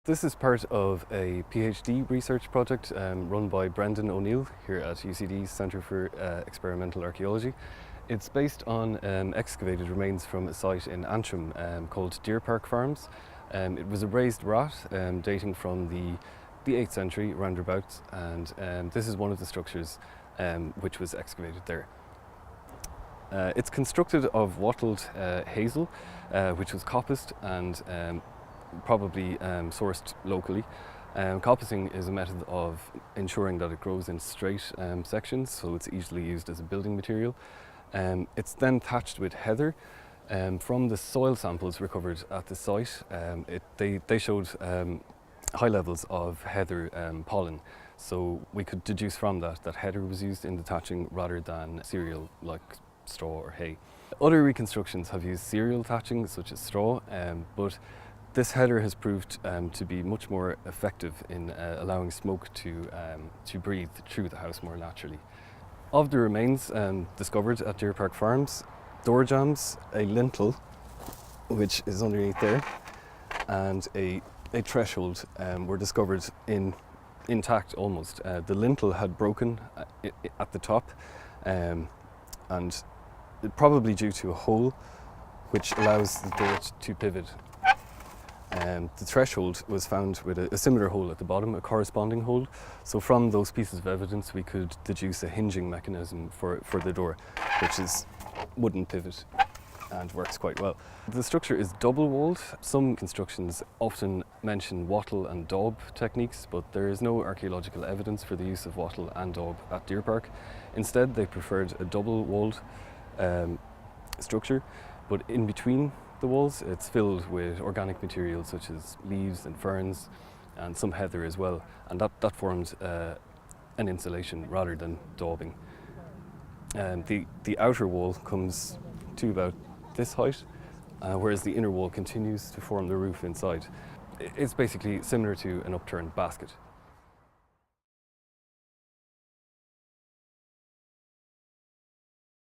This is part of a PhD research project run by Brendan O'Neill here at UCD Centre for Experimental Archaeology. It's based on excavated remains from a site in Antrim called Deer Park Farms. It was a raised rat dating from the 8th century roundabouts, and this is one of the structures which was excavated there. It's constructed of wattled hazel, which was coppiced and probably sourced locally. Coppicing is a method of ensuring that it grows in straight sections, so it's easily used as a building material. It's then thatched with heather. From the soil samples recovered at the site, they showed high levels of heather pollen, so we could deduce from that heather was used in the thatching rather than cereal like straw or hay. Other reconstructions have used cereal thatching such as straw, but this heather has proved to be much more effective in allowing smoke to breathe through the house more naturally. Of the remains discovered at Deer Park Farms, door jambs, a lintel, which is underneath there, and a threshold were discovered intact almost. The lintel had broken at the top, and probably due to a hole which allows the door to pivot. The threshold was found with a similar hole at the bottom, a corresponding hole. So from those pieces of evidence we could deduce a hinging mechanism for the door, which wouldn't pivot and works quite well. The structure is double walled. Some constructions often mention wattle and daub techniques, but there is no archaeological evidence for the use of wattle and daub at Deer Park. Instead they preferred a double walled structure, but in between the walls it's filled with organic materials such as leaves and ferns and some heather as well, and that forms an insulation rather than daubing. The outer wall comes to about this height, whereas the inner wall continues to form the roof inside. It's basically similar to an upturned basket.